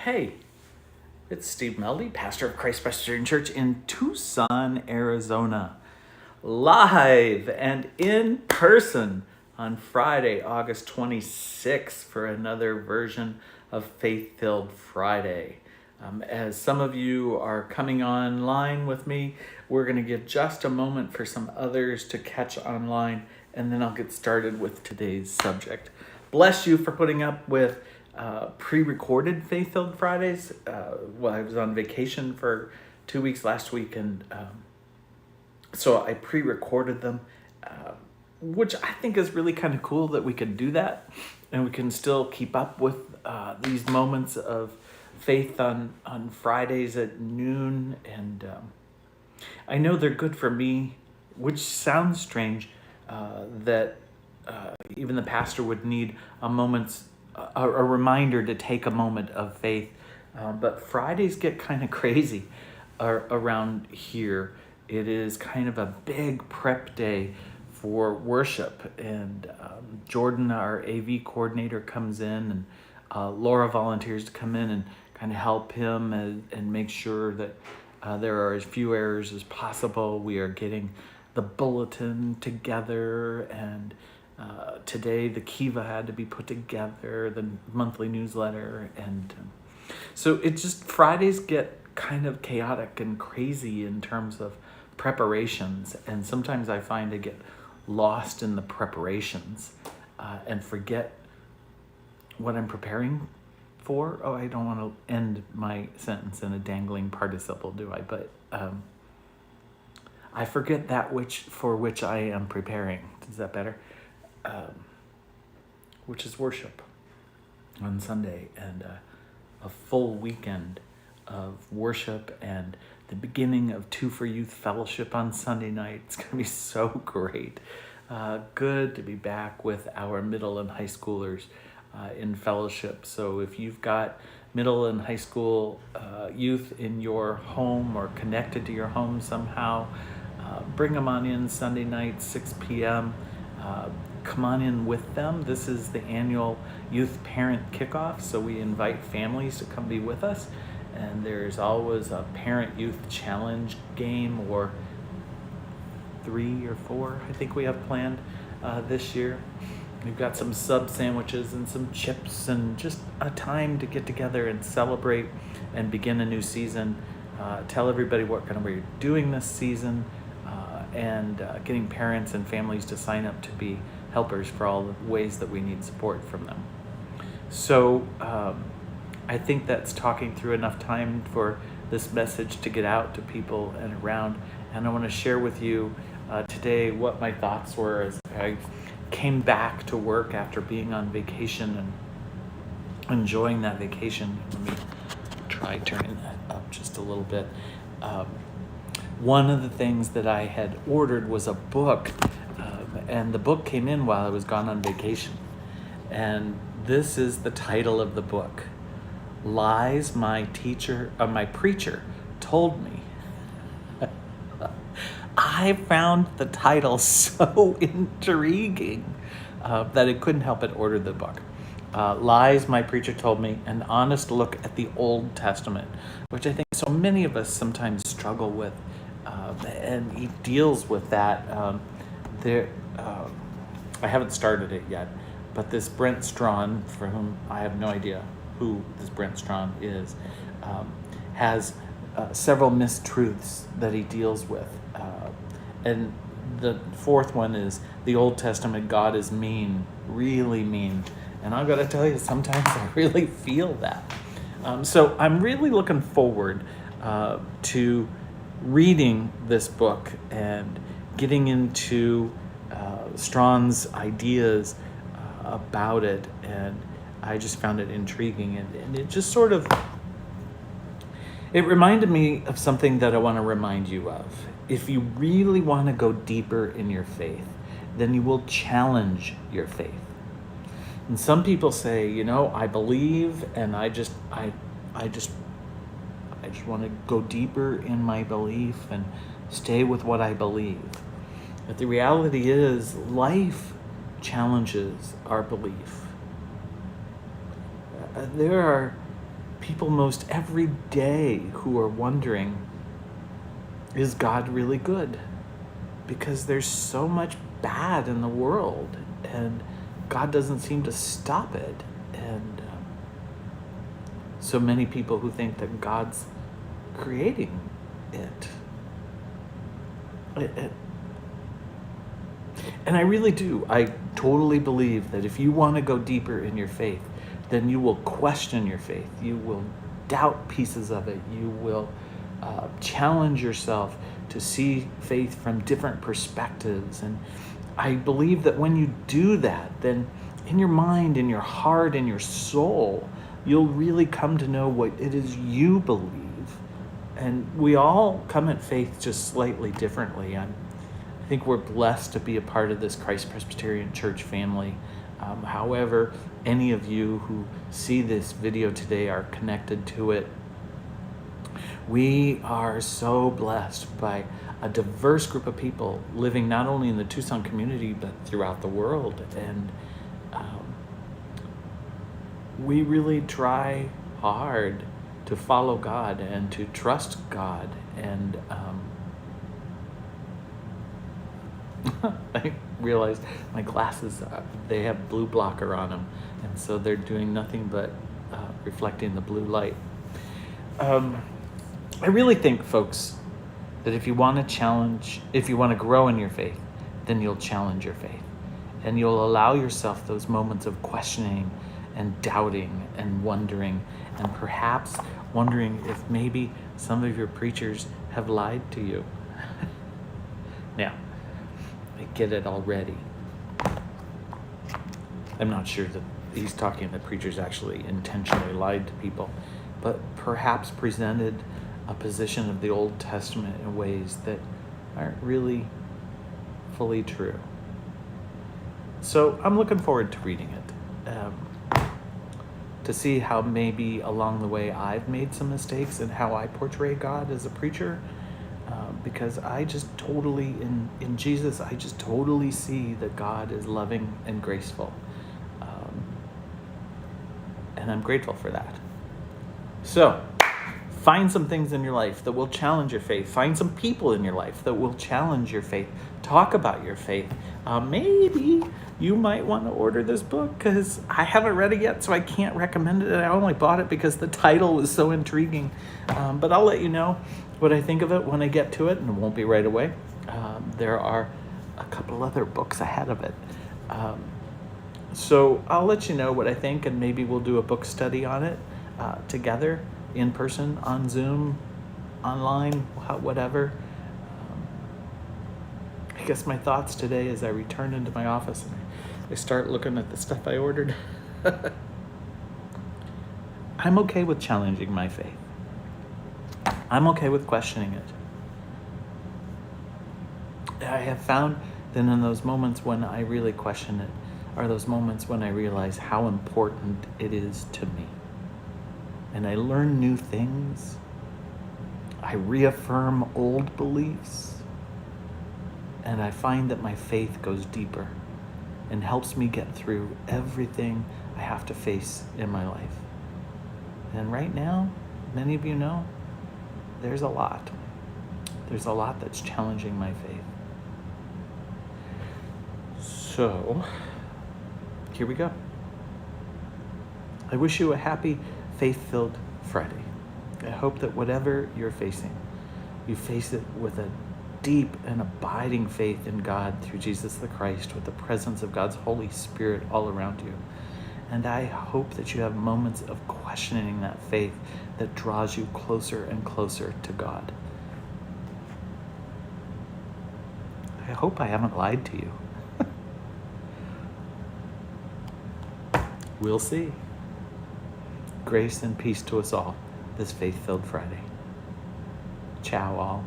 Hey, it's Steve Meldy, pastor of Christ Presbyterian Church in Tucson, Arizona, live and in person on Friday, August 26th for another version of Faith Filled Friday. As some of you are coming online with me, we're going to give just a moment for some others to catch online, and then I'll get started with today's subject. Bless you for putting up with pre-recorded Faith-Filled Fridays. I was on vacation for 2 weeks last week, and so I pre-recorded them, which I think is really kind of cool that we can do that, and we can still keep up with these moments of faith on Fridays at noon. And I know they're good for me, which sounds strange, that even the pastor would need a reminder to take a moment of faith. But Fridays get kind of crazy around here. It is kind of a big prep day for worship. And Jordan, our AV coordinator, comes in, and Laura volunteers to come in and kind of help him and make sure that there are as few errors as possible. We are getting the bulletin together, and today the Kiva had to be put together, the monthly newsletter, and so it just, Fridays get kind of chaotic and crazy in terms of preparations, and sometimes I find I get lost in the preparations and forget what I'm preparing for. Oh, I don't want to end my sentence in a dangling participle, do I? But I forget that for which I am preparing. Is that better? Which is worship on Sunday, and a full weekend of worship, and the beginning of Two for Youth Fellowship on Sunday night. It's going to be so great. Good to be back with our middle and high schoolers in fellowship. So if you've got middle and high school youth in your home or connected to your home somehow, bring them on in Sunday night, 6 p.m. Come on in with them. This is the annual youth parent kickoff, so we invite families to come be with us, and there's always a parent youth challenge game, or 3 or 4 I think we have planned this year. We've got some sub sandwiches and some chips, and just a time to get together and celebrate and begin a new season. Tell everybody what kind of we're doing this season, and getting parents and families to sign up to be helpers for all the ways that we need support from them. So I think that's talking through enough time for this message to get out to people and around. And I want to share with you today what my thoughts were as I came back to work after being on vacation and enjoying that vacation. Let me try turning that up just a little bit. One of the things that I had ordered was a book, and the book came in while I was gone on vacation. And this is the title of the book: Lies My Preacher Told Me. I found the title so intriguing that I couldn't help but order the book. Lies My Preacher Told Me, an honest look at the Old Testament, which I think so many of us sometimes struggle with. And he deals with that. I haven't started it yet, but this Brent Strawn, for whom I have no idea who this Brent Strawn is, has several mistruths that he deals with. And the fourth one is the Old Testament God is mean, really mean. And I've got to tell you, sometimes I really feel that. So I'm really looking forward to reading this book and getting into Strawn's ideas about it, and I just found it intriguing, and it just sort of, it reminded me of something that I want to remind you of. If you really want to go deeper in your faith, then you will challenge your faith. And some people say, I believe, and I just want to go deeper in my belief and stay with what I believe. But the reality is, life challenges our belief. There are people most every day who are wondering, is God really good? Because there's so much bad in the world, and God doesn't seem to stop it. And so many people who think that God's creating it. And I really do. I totally believe that if you want to go deeper in your faith, then you will question your faith. You will doubt pieces of it. You will challenge yourself to see faith from different perspectives. And I believe that when you do that, then in your mind, in your heart, in your soul, you'll really come to know what it is you believe. And we all come at faith just slightly differently. I think we're blessed to be a part of this Christ Presbyterian Church family. However, any of you who see this video today are connected to it. We are so blessed by a diverse group of people living not only in the Tucson community, but throughout the world. And we really try hard to follow God and to trust God. And I realized my glasses, they have blue blocker on them. And so they're doing nothing but reflecting the blue light. I really think, folks, that if you want to grow in your faith, then you'll challenge your faith. And you'll allow yourself those moments of questioning and doubting and wondering, and perhaps wondering if maybe some of your preachers have lied to you. Now, I get it already. I'm not sure that he's talking that preachers actually intentionally lied to people, but perhaps presented a position of the Old Testament in ways that aren't really fully true. So I'm looking forward to reading it, to see how maybe along the way I've made some mistakes and how I portray God as a preacher, because I just totally, in Jesus, I just totally see that God is loving and graceful. And I'm grateful for that. So, find some things in your life that will challenge your faith. Find some people in your life that will challenge your faith. Talk about your faith. Maybe you might want to order this book, because I haven't read it yet, so I can't recommend it. I only bought it because the title was so intriguing. But I'll let you know what I think of it when I get to it, and it won't be right away. There are a couple other books ahead of it. So I'll let you know what I think, and maybe we'll do a book study on it together, in person, on Zoom, online, whatever. I guess my thoughts today as I return into my office and I start looking at the stuff I ordered. I'm okay with challenging my faith. I'm okay with questioning it. I have found that in those moments when I really question it are those moments when I realize how important it is to me. And I learn new things. I reaffirm old beliefs. And I find that my faith goes deeper and helps me get through everything I have to face in my life. And right now, many of you know, there's a lot. There's a lot that's challenging my faith. So, here we go. I wish you a happy, faith-filled Friday. I hope that whatever you're facing, you face it with a deep and abiding faith in God through Jesus the Christ, with the presence of God's Holy Spirit all around you. And I hope that you have moments of questioning that faith that draws you closer and closer to God. I hope I haven't lied to you. We'll see. Grace and peace to us all this faith-filled Friday. Ciao all.